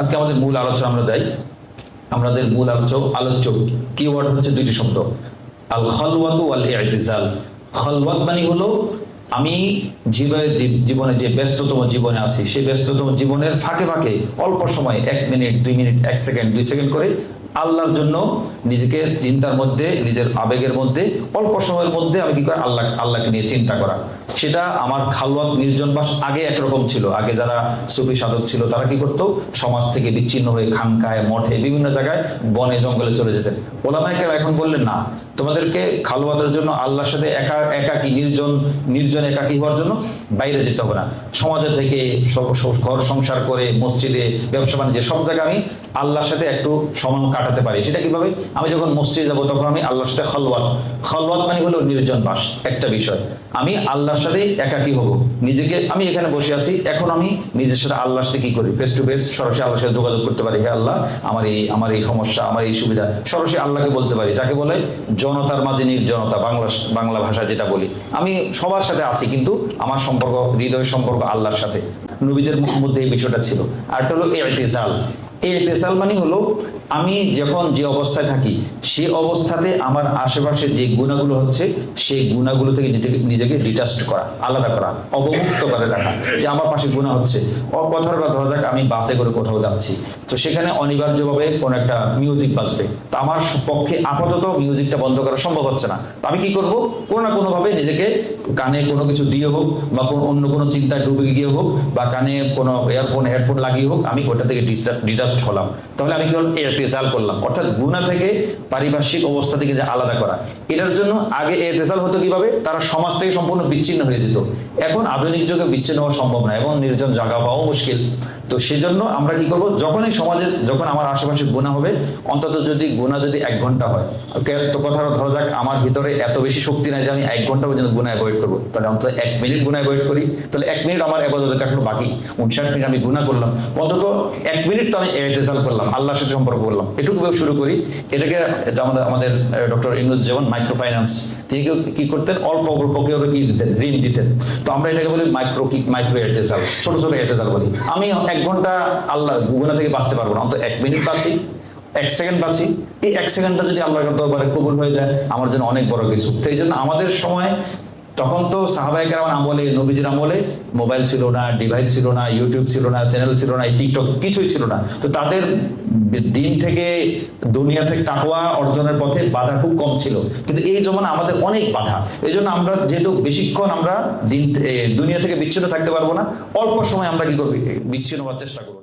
আজকে আমাদের মূল আলোচনা আমরা যাই। আমাদের মূল আলোচ্য কিওয়ার্ড হচ্ছে দুইটি শব্দ, আল খালওয়াতু ওয়াল ইতিজাল। খালওয়াত মানে হলো আমি জীবনে যে ব্যস্ততম জীবনে আছি, সেই ব্যস্ততম জীবনের ফাঁকে ফাঁকে অল্প সময় 1 মিনিট 2 মিনিট 1 সেকেন্ড 2 সেকেন্ড করে আল্লাহর জন্য নিজেকে চিন্তার মধ্যে, নিজের আবেগের মধ্যে অল্প সময়ের মধ্যে আমি কি করে আল্লাহকে নিয়ে চিন্তা করা। সেটা আমার খালওয়াত নির্জনবাস আগে একরকম ছিল। আগে যারা সুফি সাধক ছিল তারা কি করতো, সমাজ থেকে বিচ্ছিন্ন হয়ে খানকায়, মঠে, বিভিন্ন জায়গায় বনে জঙ্গলে চলে যেতেন। ওলামায়ে কেরাম এখন বললেন না, তোমাদেরকে খালওয়াতের জন্য আল্লাহর সাথে একাকী নির্জন একাকী হওয়ার জন্য বাইরে যেতে হবে না। সমাজে থেকে ঘর সংসার করে, মসজিদে, ব্যবসা বাণিজ্যে সব জায়গায় আমি আল্লাহর সাথে একটু সময় কাটাতে পারি। সেটা কিভাবে? আমি যখন মসজিদে যাবো তখন আমি আল্লাহর সাথে খালওয়াত মানে হলো নির্জন বাস। একটা বিষয়, আমি আল্লাহর সাথে একাকী হব। নিজেকে, আমি এখানে বসে আছি, এখন আমি নিজের সাথে আল্লাহর সাথে কি করি, ফেস টু ফেস সরাসরি আল্লাহর সাথে যোগাযোগ করতে পারি। হে আল্লাহ, আমার এই সমস্যা, আমার এই সুবিধা, সরাসরি আল্লাহকে বলতে পারি। যাকে বলে জনতার মাঝে নির্জনতা, বাংলা ভাষায় যেটা বলি। আমি সবার সাথে আছি কিন্তু আমার সম্পর্ক, হৃদয়ের সম্পর্ক আল্লাহর সাথে। নবীদের মধ্যে এই বিষয়টা ছিল। আর এটা হলো ইতিজাল। ইতিজাল মানে হলো আমি যখন যে অবস্থায় থাকি সেই অবস্থাতে আমার আশেপাশে যে গুণাগুলো হচ্ছে সেই গুণাগুলো থেকে নিজেকে ডিটাচড করা, আলাদা করা, অবমুক্ত করে রাখা। যে আমার পাশে গুণা হচ্ছে, কথার কথা ধরা যাক আমি বাসে করে কোথাও যাচ্ছি, তো সেখানে অনিবার্যভাবে কোনো একটা মিউজিক বাজবে, তো আমার পক্ষে আপাতত মিউজিকটা বন্ধ করা সম্ভব হচ্ছে না। তো আমি কি করব, কোনো না কোনোভাবে নিজেকে কানে কোনো কিছু দিয়ে হোক বা অন্য কোনো চিন্তায় ডুবে গিয়ে হোক বা কানে কোনো হেডফোন লাগিয়ে হোক, আমি ওটা থেকে ডিটাচড হলাম। তাহলে আমি কি ইতিজাল করলাম, অর্থাৎ গুনাহ থেকে, পারিপার্শ্বিক অবস্থা থেকে যে আলাদা করা। এটার জন্য আগে ইতিজাল হতো কিভাবে, তারা সমাজ থেকে সম্পূর্ণ বিচ্ছিন্ন হয়ে যেত। এখন আধুনিক যুগে বিচ্ছিন্ন হওয়া সম্ভব না এবং নির্জন জায়গা পাওয়া মুশকিল। তো সেজন্য আমরা কি করব, যখনই সমাজে, যখন আমার আশেপাশে গুনাহ হবে, অন্তত যদি গুনাহ যদি 1 ঘন্টা হয়, তো কথা ধরা যাক আমার ভিতরে এত বেশি শক্তি নাই যে আমি 1 ঘন্টা পর্যন্ত গুনাহ অ্যাভয়েড করবো, তাহলে অন্তত 1 মিনিট গুনাহ অ্যাভয়েড করি। তাহলে 1 মিনিট আমার ইবাদতে কাটলো, বাকি 59 মিনিট আমি গুনাহ করলাম। অন্তত 1 মিনিট তো আমি ইতিজাল করলাম, আল্লাহর সাথে সম্পর্ক করলাম। এটুকু শুরু করি। এটাকে আমাদের ডক্টর ইউনূস যেমন মাইক্রো ফাইন্যান্স, তিনি কি করতেন, অল্প কেউ কি দিতেন, ঋণ দিতেন। তো আমরা এটাকে বলি মাইক্রো ইতিজাল, ছোট ছোট ইতিজাল বলি। আমি 1 ঘন্টা আল্লাহ গুনাহ থেকে বাঁচতে পারবো না, অন্তত 1 মিনিট বাঁচি, 1 সেকেন্ড বাঁচি। এই 1 সেকেন্ডটা যদি আল্লাহর দরবারে কবুল হয়ে যায়, আমার জন্য অনেক বড় কিছু। তো এই জন্য আমাদের সময়, তখন তো সাহাবায়ে কেরাম আমলে, নবীজির আমলে মোবাইল ছিল না, ডিভাইস ছিল না, ইউটিউব ছিল না, চ্যানেল ছিল না, টিকটক কিছুই ছিল না। তো তাদের দিন থেকে, দুনিয়া থেকে তাকওয়া অর্জনের পথে বাধা খুব কম ছিল। কিন্তু এই জমানা আমাদের অনেক বাধা। এই জন্য আমরা যেহেতু বেশিক্ষণ আমরা দুনিয়া থেকে বিচ্ছিন্ন থাকতে পারবো না, অল্প সময় আমরা কি করবি, বিচ্ছিন্ন হওয়ার চেষ্টা করবো।